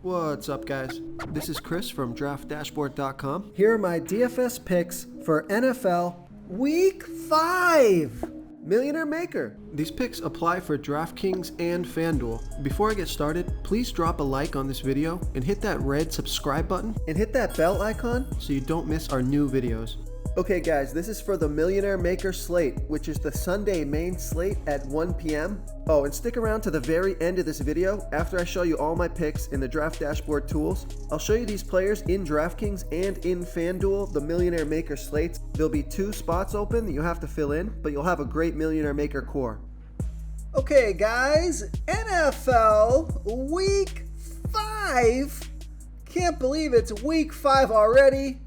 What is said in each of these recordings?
What's up, guys? This is Chris from DraftDashboard.com. Here are my DFS picks for NFL Week 5. Millionaire Maker. These picks apply for DraftKings and FanDuel. Before I get started, please drop a like on this video and hit that red subscribe button And hit that bell icon so you don't miss our new videos. Okay guys, this is for the Millionaire Maker slate, which is the Sunday main slate at 1 p.m. Oh, and stick around to the very end of this video. After I show you all my picks in the Draft Dashboard tools, I'll show you these players in DraftKings and in FanDuel, the Millionaire Maker slates. There'll be 2 spots open that you have to fill in, but you'll have a great Millionaire Maker core. Okay guys, NFL Week 5. Can't believe it's Week 5 already.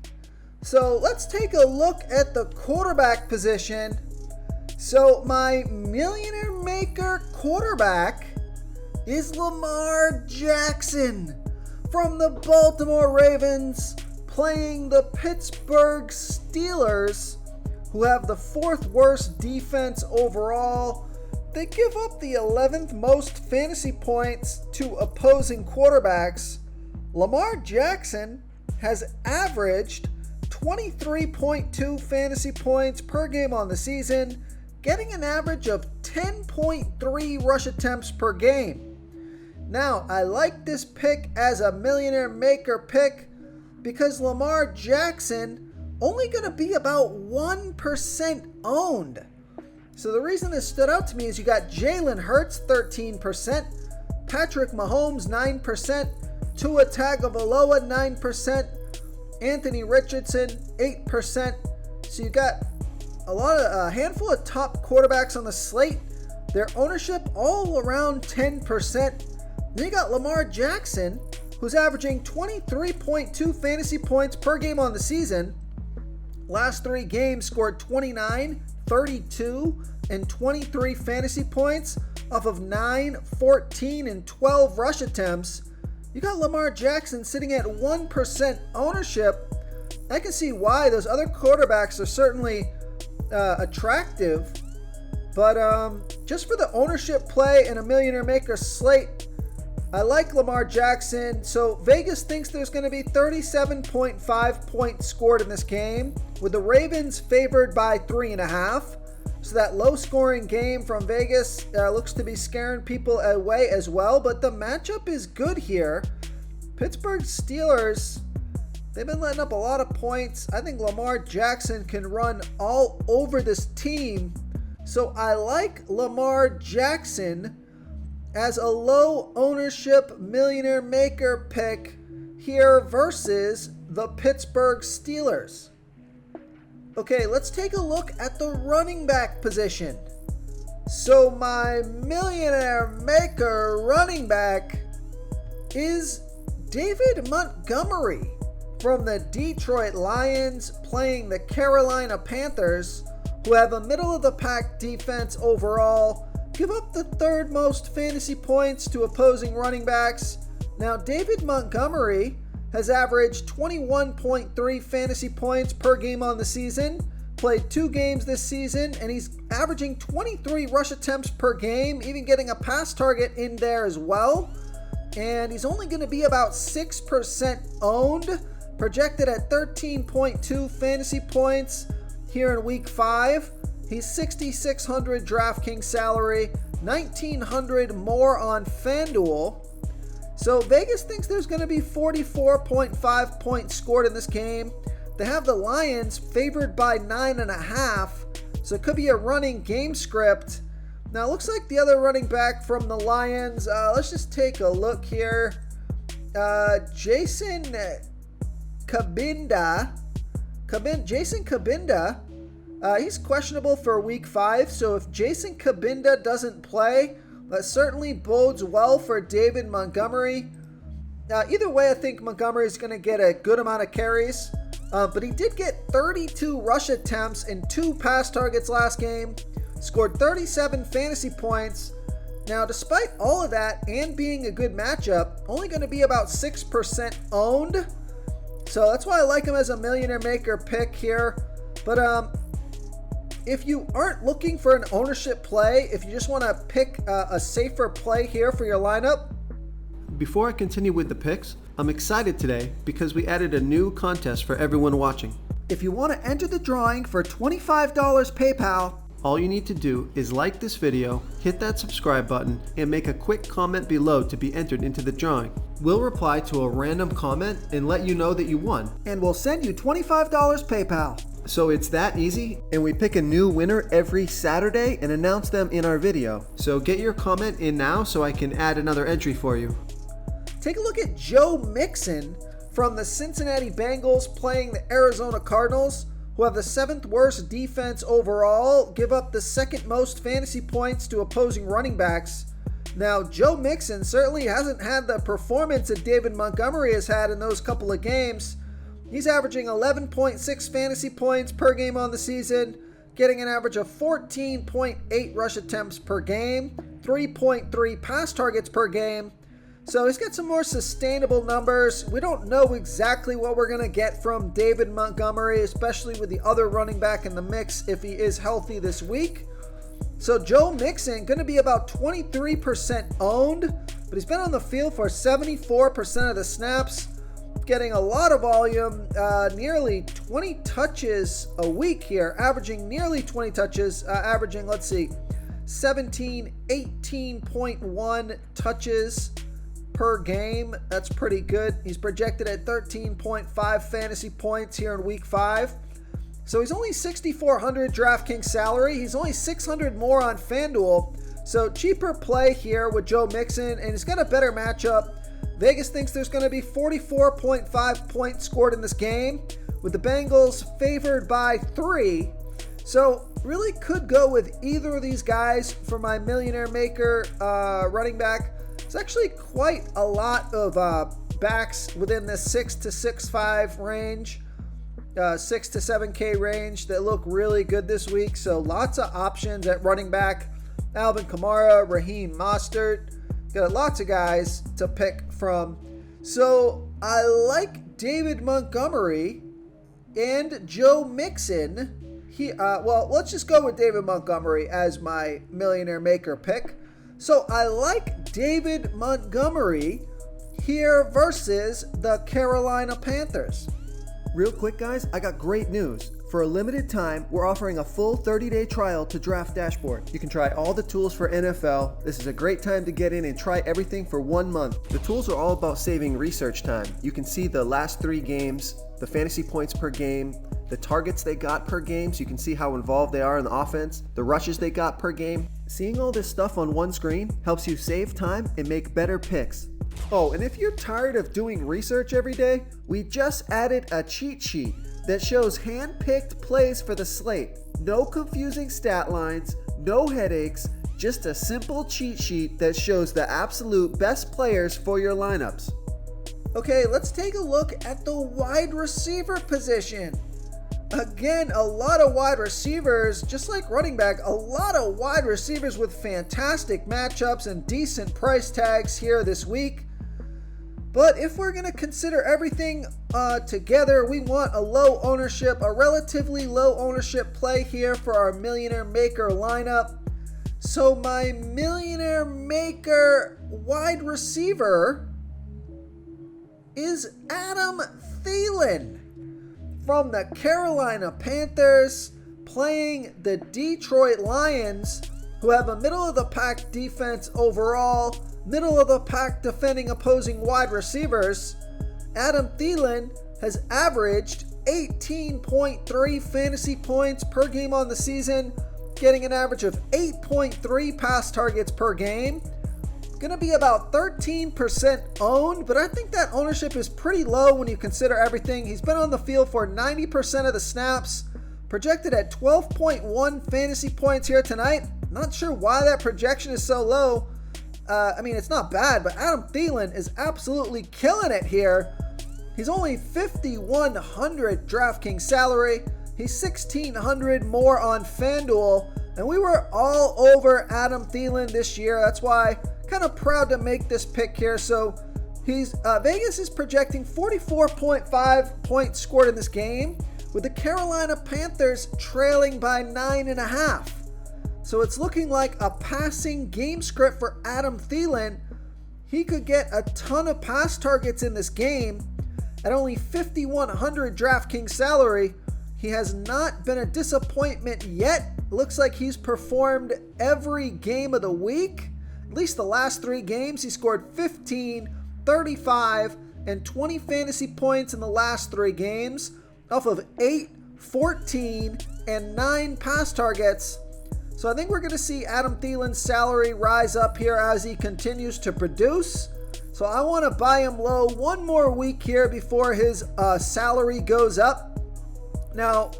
So let's take a look at the quarterback position. So my Millionaire Maker quarterback is Lamar Jackson from the Baltimore Ravens, playing the Pittsburgh Steelers, who have the 4th worst defense overall. They give up the 11th most fantasy points to opposing quarterbacks. Lamar Jackson has averaged 23.2 fantasy points per game on the season, getting an average of 10.3 rush attempts per game. Now, I like this pick as a Millionaire Maker pick because Lamar Jackson only going to be about 1% owned. So the reason this stood out to me is you got Jalen Hurts 13%, Patrick Mahomes 9%, Tua Tagovailoa 9%, Anthony Richardson, 8%. So you got a handful of top quarterbacks on the slate. Their ownership all around 10%. Then you got Lamar Jackson, who's averaging 23.2 fantasy points per game on the season. Last 3 games scored 29, 32, and 23 fantasy points off of 9, 14, and 12 rush attempts. You got Lamar Jackson sitting at 1% ownership. I can see why. Those other quarterbacks are certainly attractive. But just for the ownership play and a Millionaire Maker slate, I like Lamar Jackson. So Vegas thinks there's going to be 37.5 points scored in this game, with the Ravens favored by 3.5. So that low-scoring game from Vegas looks to be scaring people away as well. But the matchup is good here. Pittsburgh Steelers, they've been letting up a lot of points. I think Lamar Jackson can run all over this team. So I like Lamar Jackson as a low-ownership Millionaire Maker pick here versus the Pittsburgh Steelers. Okay, let's take a look at the running back position. So my Millionaire Maker running back is David Montgomery from the Detroit Lions, playing the Carolina Panthers, who have a middle-of-the-pack defense overall, give up the 3rd most fantasy points to opposing running backs. Now, David Montgomery has averaged 21.3 fantasy points per game on the season, played 2 games this season, and he's averaging 23 rush attempts per game, even getting a pass target in there as well. And he's only going to be about 6% owned, projected at 13.2 fantasy points here in Week 5. He's $6,600 DraftKings salary, $1,900 more on FanDuel. So Vegas thinks there's going to be 44.5 points scored in this game. They have the Lions favored by 9.5, so it could be a running game script. Now it looks like the other running back from the Lions, let's just take a look here. Jason Cabinda, he's questionable for Week 5, so if Jason Cabinda doesn't play, that certainly bodes well for David Montgomery. Either way, I think Montgomery is going to get a good amount of carries. But he did get 32 rush attempts and 2 pass targets last game. Scored 37 fantasy points. Now, despite all of that and being a good matchup, only going to be about 6% owned. So that's why I like him as a Millionaire Maker pick here. But if you aren't looking for an ownership play, if you just want to pick a safer play here for your lineup, Before I continue with the picks, I'm excited today because we added a new contest for everyone watching. If you want to enter the drawing for $25 PayPal, all you need to do is like this video, hit that subscribe button, and make a quick comment below to be entered into the drawing. We'll reply to a random comment and let you know that you won. And we'll send you $25 PayPal. So it's that easy, and we pick a new winner every Saturday and announce them in our video. So get your comment in now so I can add another entry for you. Take a look at Joe Mixon from the Cincinnati Bengals playing the Arizona Cardinals, who have the 7th worst defense overall, give up the 2nd most fantasy points to opposing running backs. Now, Joe Mixon certainly hasn't had the performance that David Montgomery has had in those couple of games. He's averaging 11.6 fantasy points per game on the season, getting an average of 14.8 rush attempts per game, 3.3 pass targets per game. So he's got some more sustainable numbers. We don't know exactly what we're going to get from David Montgomery, especially with the other running back in the mix if he is healthy this week. So Joe Mixon going to be about 23% owned, but he's been on the field for 74% of the snaps, getting a lot of volume, nearly 20 touches a week here, averaging nearly 20 touches, averaging, 18.1 touches per game. That's pretty good. He's projected at 13.5 fantasy points here in week 5. So he's only $6,400 DraftKings salary. He's only $600 more on FanDuel. So cheaper play here with Joe Mixon, and he's got a better matchup. Vegas thinks there's going to be 44.5 points scored in this game, with the Bengals favored by 3. So really could go with either of these guys for my Millionaire Maker running back. It's actually quite a lot of backs within the 6 to 6.5 range, 6 to 7K range that look really good this week. So lots of options at running back. Alvin Kamara, Raheem Mostert. Got lots of guys to pick from. So I like David Montgomery and Joe Mixon. Let's just go with David Montgomery as my Millionaire Maker pick. So I like David Montgomery here versus the Carolina Panthers. Real quick, guys, I got great news. For a limited time, we're offering a full 30-day trial to Draft Dashboard. You can try all the tools for NFL. This is a great time to get in and try everything for 1 month. The tools are all about saving research time. You can see the last 3 games, the fantasy points per game, the targets they got per game, so you can see how involved they are in the offense, the rushes they got per game. Seeing all this stuff on one screen helps you save time and make better picks. Oh, and if you're tired of doing research every day, we just added a cheat sheet that shows hand-picked plays for the slate. No confusing stat lines, no headaches, just a simple cheat sheet that shows the absolute best players for your lineups. Okay, let's take a look at the wide receiver position. Again, a lot of wide receivers, just like running back, a lot of wide receivers with fantastic matchups and decent price tags here this week. But if we're going to consider everything together, we want a relatively low ownership play here for our Millionaire Maker lineup. So my Millionaire Maker wide receiver is Adam Thielen from the Carolina Panthers, playing the Detroit Lions, who have a middle-of-the-pack defense overall, middle-of-the-pack defending opposing wide receivers. Adam Thielen has averaged 18.3 fantasy points per game on the season, getting an average of 8.3 pass targets per game. Going to be about 13% owned, but I think that ownership is pretty low when you consider everything. He's been on the field for 90% of the snaps, projected at 12.1 fantasy points here tonight. Not sure why that projection is so low. It's not bad, but Adam Thielen is absolutely killing it here. He's only $5,100 DraftKings salary. He's $1,600 more on FanDuel, and we were all over Adam Thielen this year. That's why kind of proud to make this pick here. So Vegas is projecting 44.5 points scored in this game, with the Carolina Panthers trailing by 9.5. So it's looking like a passing game script for Adam Thielen. he could get a ton of pass targets in this game. At only $5,100 DraftKings salary, he has not been a disappointment yet. Looks like he's performed every game of the week. At least the last 3 games, he scored 15, 35, and 20 fantasy points in the last 3 games off of 8, 14, and 9 pass targets. So I think we're going to see Adam Thielen's salary rise up here as he continues to produce. So I want to buy him low one more week here before his salary goes up. Now,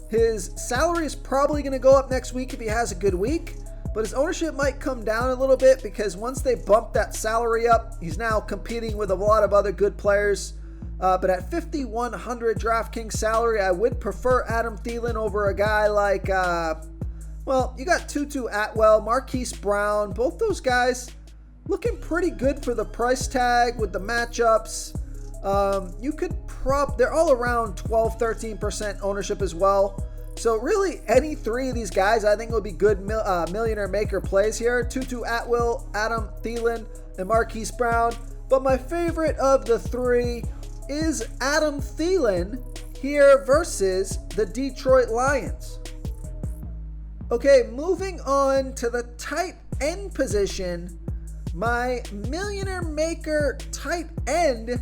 his salary is probably going to go up next week if he has a good week, but his ownership might come down a little bit because once they bump that salary up, he's now competing with a lot of other good players. But at $5,100 DraftKings salary, I would prefer Adam Thielen over a guy like, you got Tutu Atwell, Marquise Brown, both those guys looking pretty good for the price tag with the matchups. You could they're all around 12-13% ownership as well. So really any 3 of these guys I think will be good millionaire maker plays here. Tutu Atwell, Adam Thielen, and Marquise Brown. But my favorite of the 3 is Adam Thielen here versus the Detroit Lions. Okay, moving on to the tight end position. My millionaire maker tight end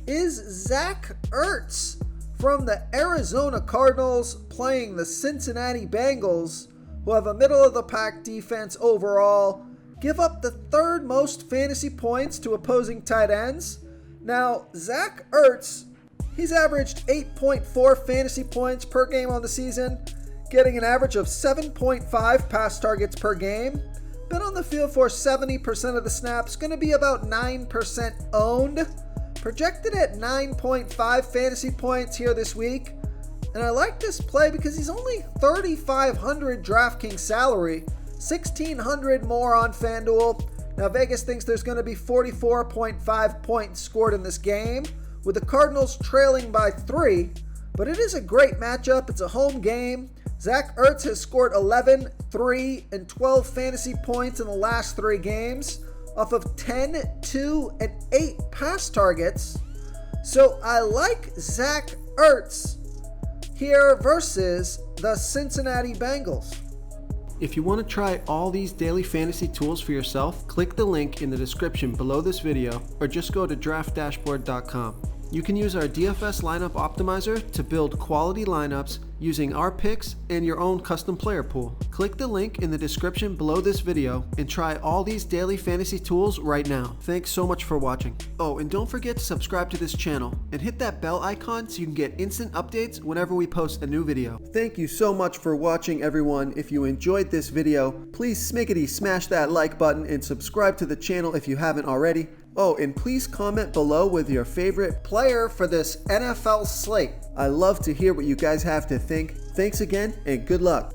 is Zach Ertz from the Arizona Cardinals playing the Cincinnati Bengals, who have a middle-of-the-pack defense overall, give up the 3rd most fantasy points to opposing tight ends. Now, Zach Ertz, he's averaged 8.4 fantasy points per game on the season, getting an average of 7.5 pass targets per game. Been on the field for 70% of the snaps, going to be about 9% owned. Projected at 9.5 fantasy points here this week. And I like this play because he's only $3,500 DraftKings salary, $1,600 more on FanDuel. Now Vegas thinks there's going to be 44.5 points scored in this game, with the Cardinals trailing by 3. But it is a great matchup. It's a home game. Zach Ertz has scored 11, 3, and 12 fantasy points in the last 3 games off of 10, 2, and 8 pass targets. So I like Zach Ertz here versus the Cincinnati Bengals. If you want to try all these daily fantasy tools for yourself, click the link in the description below this video or just go to draftdashboard.com. You can use our DFS lineup optimizer to build quality lineups using our picks and your own custom player pool. Click the link in the description below this video and try all these daily fantasy tools right now. Thanks so much for watching. Oh, and don't forget to subscribe to this channel and hit that bell icon so you can get instant updates whenever we post a new video. Thank you so much for watching, everyone. If you enjoyed this video, please smash that like button and subscribe to the channel if you haven't already. Oh, and please comment below with your favorite player for this NFL slate. I love to hear what you guys have to think. Thanks again, and good luck.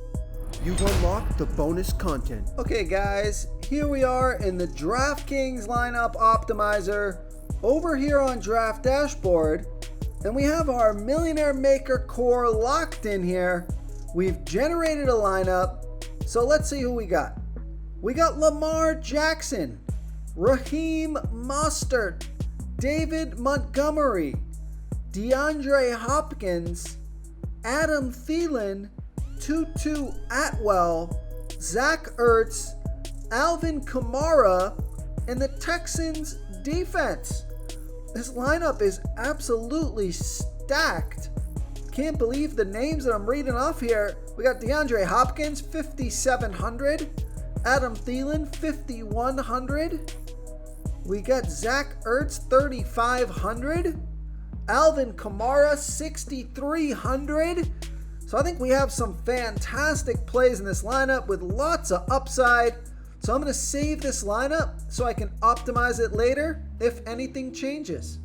You've unlocked the bonus content. Okay, guys, here we are in the DraftKings lineup optimizer over here on Draft Dashboard, and we have our Millionaire Maker core locked in here. We've generated a lineup, so let's see who we got. We got Lamar Jackson, Raheem Mostert, David Montgomery, DeAndre Hopkins, Adam Thielen, Tutu Atwell, Zach Ertz, Alvin Kamara, and the Texans defense. This lineup is absolutely stacked. Can't believe the names that I'm reading off here. We got DeAndre Hopkins, 5,700. Adam Thielen, 5,100. We got Zach Ertz, 3,500. Alvin Kamara, 6,300. So I think we have some fantastic plays in this lineup with lots of upside. So I'm going to save this lineup so I can optimize it later if anything changes.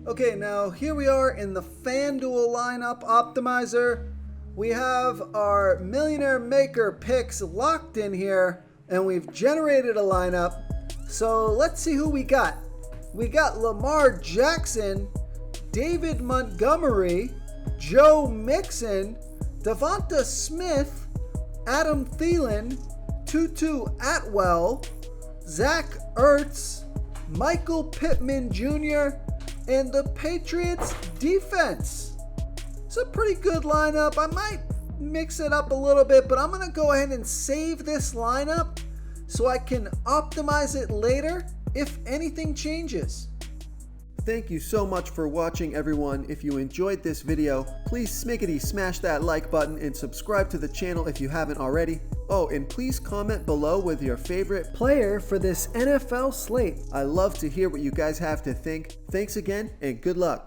Okay, now here we are in the FanDuel lineup optimizer. We have our Millionaire Maker picks locked in here, and we've generated a lineup. So let's see who we got. We got Lamar Jackson, David Montgomery, Joe Mixon, Devonta Smith, Adam Thielen, Tutu Atwell, Zach Ertz, Michael Pittman Jr., and the Patriots defense. It's a pretty good lineup. I might mix it up a little bit, but I'm going to go ahead and save this lineup so I can optimize it later if anything changes. Thank you so much for watching, everyone. If you enjoyed this video, please smash that like button and subscribe to the channel if you haven't already. Oh, and please comment below with your favorite player for this NFL slate. I love to hear what you guys have to think. Thanks again, and good luck.